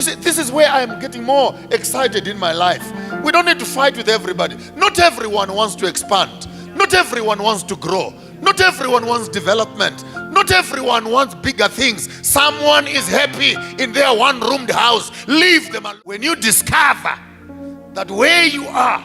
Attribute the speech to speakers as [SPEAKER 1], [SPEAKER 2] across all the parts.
[SPEAKER 1] See, this is where I am getting more excited in my life. We don't need to fight with everybody. Not everyone wants to expand. Not everyone wants to grow. Not everyone wants development. Not everyone wants bigger things. Someone is happy in their one-roomed house. Leave them alone. When you discover that where you are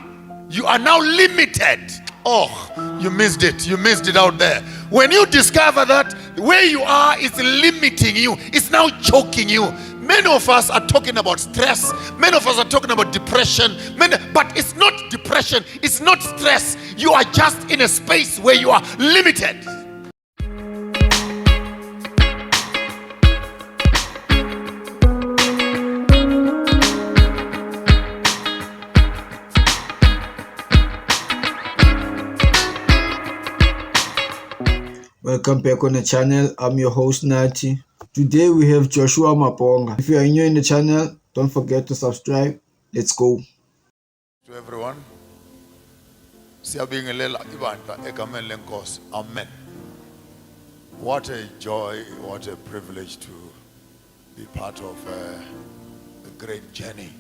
[SPEAKER 1] now limited. Oh, you missed it. You missed it out there. When you discover that where you are is limiting you, it's now choking you. Many of us are talking about stress. Many of us are talking about depression. But it's not depression. It's not stress. You are just in a space where you are limited.
[SPEAKER 2] Welcome back on the channel. I'm your host Nati. Today we have Joshua Maponga. If you are new in the channel, don't forget to subscribe. Let's go.
[SPEAKER 1] To everyone, amen. What a joy, what a privilege to be part of a great journey,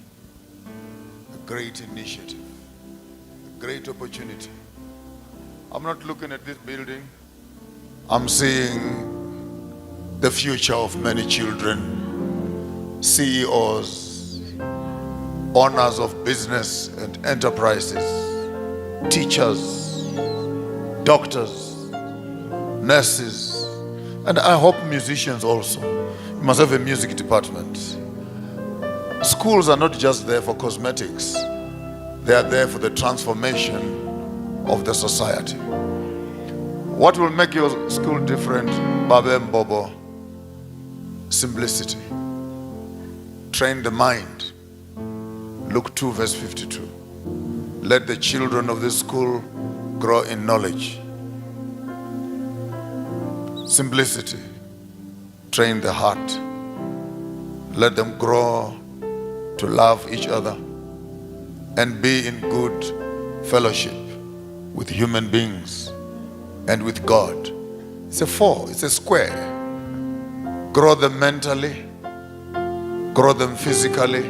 [SPEAKER 1] a great initiative, a great opportunity. I'm not looking at this building. I'm seeing the future of many children, CEOs, owners of business and enterprises, teachers, doctors, nurses, and I hope musicians also. You must have a music department. Schools are not just there for cosmetics. They are there for the transformation of the society. What will make your school different? Babe Mbobo. Simplicity. Train the mind. Luke 2 verse 52. Let the children of this school grow in knowledge. Simplicity. Train the heart. Let them grow to love each other and be in good fellowship with human beings and with God. It's a 4, it's a square. Grow them mentally, grow them physically,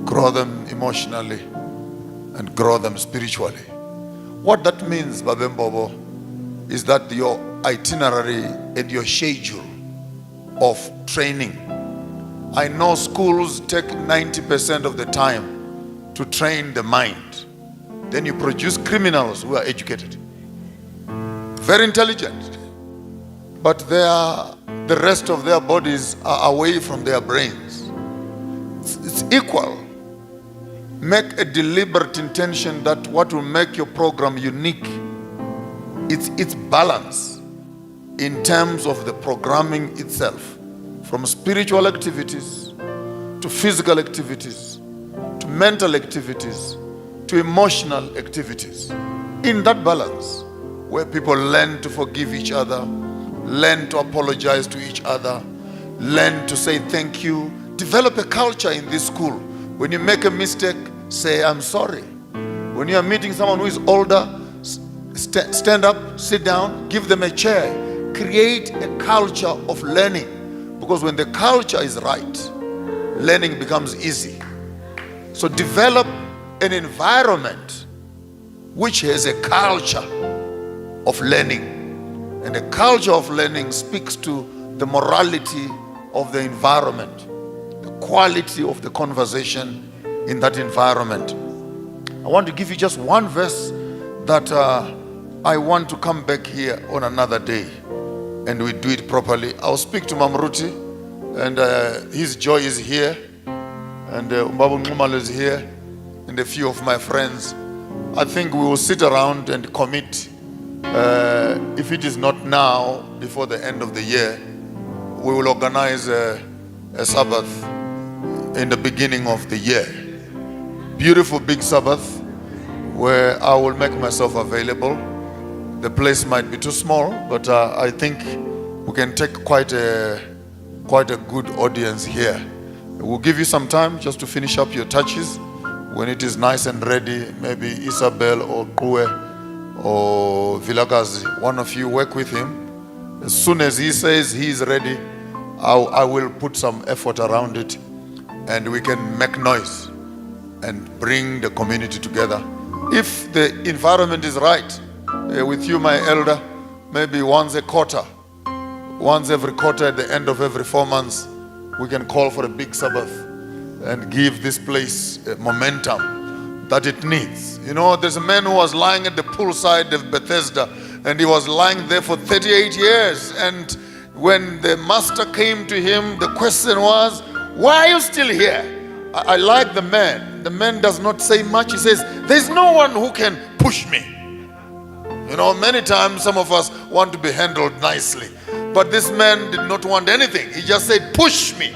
[SPEAKER 1] grow them emotionally, and grow them spiritually. What that means, Babembobo, is that your itinerary and your schedule of training. I know schools take 90% of the time to train the mind. Then you produce criminals who are educated. Very intelligent, but the rest of their bodies are away from their brains. It's equal. Make a deliberate intention that what will make your program unique, it's balance in terms of the programming itself, from spiritual activities to physical activities to mental activities to emotional activities. In that balance, where people learn to forgive each other, learn to apologize to each other, learn to say thank you. Develop a culture in this school. When you make a mistake, say I'm sorry. When you are meeting someone who is older, stand up, sit down, give them a chair. Create a culture of learning, because when the culture is right, learning becomes easy. So develop an environment which has a culture of learning, and the culture of learning speaks to the morality of the environment, the quality of the conversation in that environment. I want to give you just one verse that I want to come back here on another day and we do it properly. I'll speak to Mamruti, and his joy is here, and Umbabu Ngumal is here, and a few of my friends. I think we will sit around and commit. If it is not now, before the end of the year, we will organize a Sabbath in the beginning of the year. Beautiful big Sabbath where I will make myself available. The place might be too small, but I think we can take quite a good audience here. We'll give you some time just to finish up your touches. When it is nice and ready, maybe Isabel or Kue or Vilagazi, one of you work with him. As soon as he says he is ready, I will put some effort around it and we can make noise and bring the community together. If the environment is right, with you, my elder, maybe once a quarter, once every quarter at the end of every 4 months, we can call for a big Sabbath and give this place momentum that it needs. You know, there's a man who was lying at the poolside of Bethesda, and he was lying there for 38 years. And when the master came to him, the question was, why are you still here? I like the man. The man does not say much. He says, there's no one who can push me. You know, many times some of us want to be handled nicely. But this man did not want anything. He just said, push me.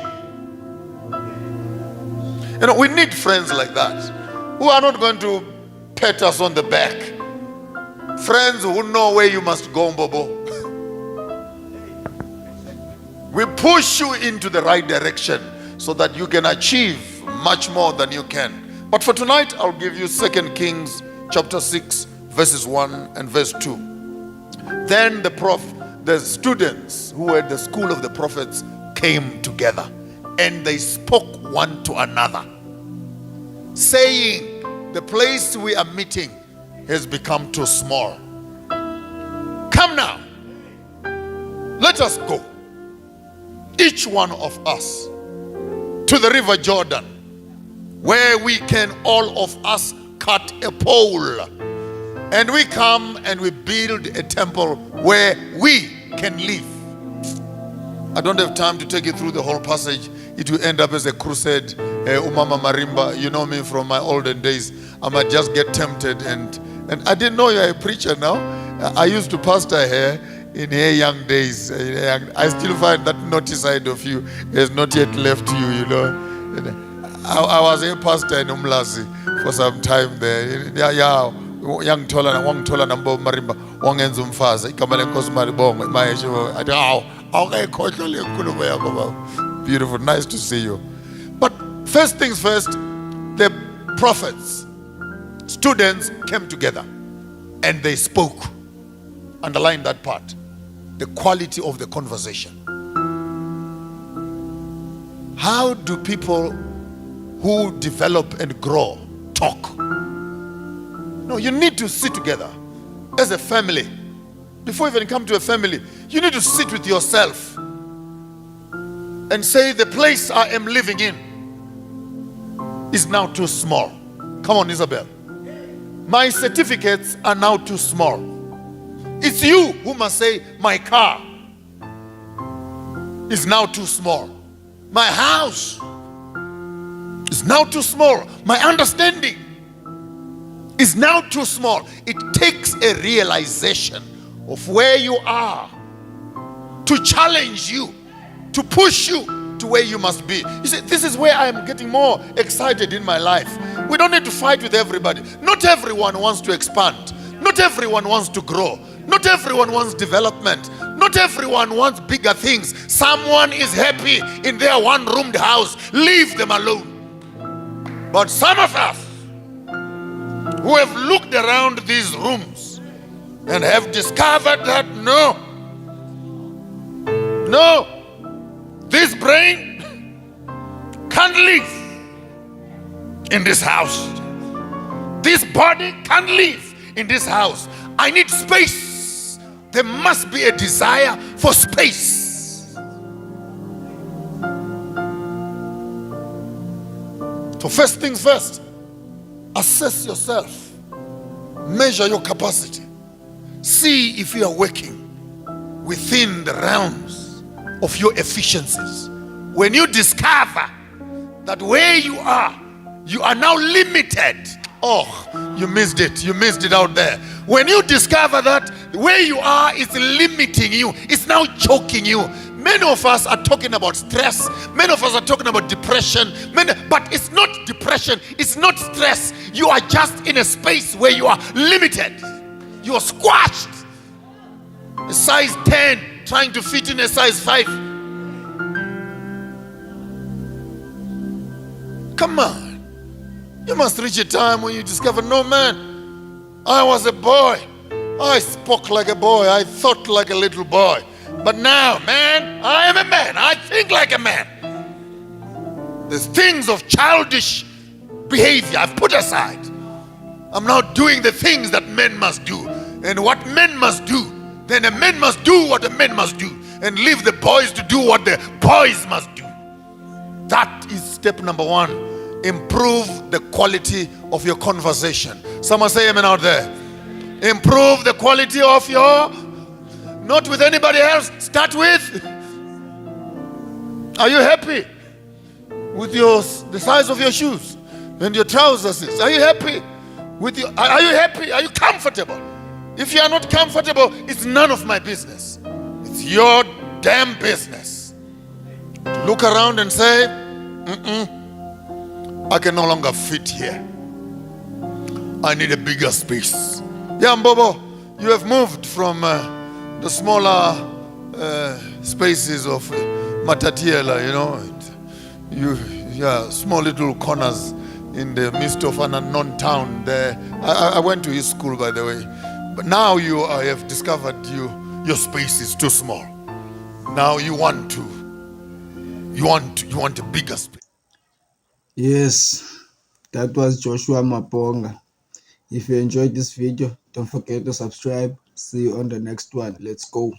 [SPEAKER 1] You know, we need friends like that, who are not going to pat us on the back. Friends who know where you must go, Bobo. We push you into the right direction so that you can achieve much more than you can. But for tonight, I'll give you 2 Kings chapter 6, verses 1 and verse 2. Then the students who were at the school of the prophets came together, and they spoke one to another, saying, the place we are meeting has become too small. Come now, let us go, each one of us, to the river Jordan, where we can all of us cut a pole, and we come and we build a temple where we can live. I don't have time to take you through the whole passage. It will end up as a crusade. Umama Marimba, you know me from my olden days. I might just get tempted, and I didn't know you're a preacher now. I used to pastor here in your young days. I still find that naughty side of you has not yet left you, you know. I was a pastor in Umlazi for some time there. Yeah. Young tola na wang tola nambo marimba wangenza umfaza ikamale nkosi maribongo maisho ati awukayikhohlwa le nkulumo yakho baba. Beautiful, nice to see you. But first things first, the prophets, students came together and they spoke. Underline that part. The quality of the conversation. How do people who develop and grow talk? No, you need to sit together as a family. Before you even come to a family, you need to sit with yourself and say, the place I am living in is now too small. Come on, Isabel. My certificates are now too small. It's you who must say, my car is now too small. My house is now too small. My understanding is now too small. It takes a realization of where you are to challenge you, to push you to where you must be. You see, this is where I am getting more excited in my life. We don't need to fight with everybody. Not everyone wants to expand. Not everyone wants to grow. Not everyone wants development. Not everyone wants bigger things. Someone is happy in their one-roomed house. Leave them alone. But some of us who have looked around these rooms and have discovered that no, this brain can't live in this house. This body can't live in this house. I need space. There must be a desire for space. So first things first, assess yourself. Measure your capacity. See if you are working within the realms of your efficiencies. When you discover that where you are now limited. Oh, you missed it. You missed it out there. When you discover that where you are is limiting you, it's now choking you. Many of us are talking about stress. Many of us are talking about depression. But it's not depression. It's not stress. You are just in a space where you are limited. You are squashed. A size 10 trying to fit in a size 5. Come on. You must reach a time when you discover, no man, I was a boy. I spoke like a boy. I thought like a little boy. But now, man, I am a man. I think like a man. The things of childish behavior I've put aside. I'm now doing the things that men must do. And what men must do, then a man must do what a man must do. And leave the boys to do what the boys must do. That is step number one. Improve the quality of your conversation. Someone say amen out there. Improve the quality of your, not with anybody else, start with. Are you happy with the size of your shoes and your trousers? Are you happy with your, are you happy? Are you comfortable? If you are not comfortable, it's none of my business. It's your damn business. To look around and say, I can no longer fit here. I need a bigger space. Yeah, Mbobo, you have moved from the smaller spaces of Matatiela, small little corners in the midst of an unknown town there. I went to his school, by the way. But now I have discovered your space is too small. Now you want a bigger space.
[SPEAKER 2] Yes, that was Joshua Maponga. If you enjoyed this video, don't forget to subscribe. See you on the next one. Let's go.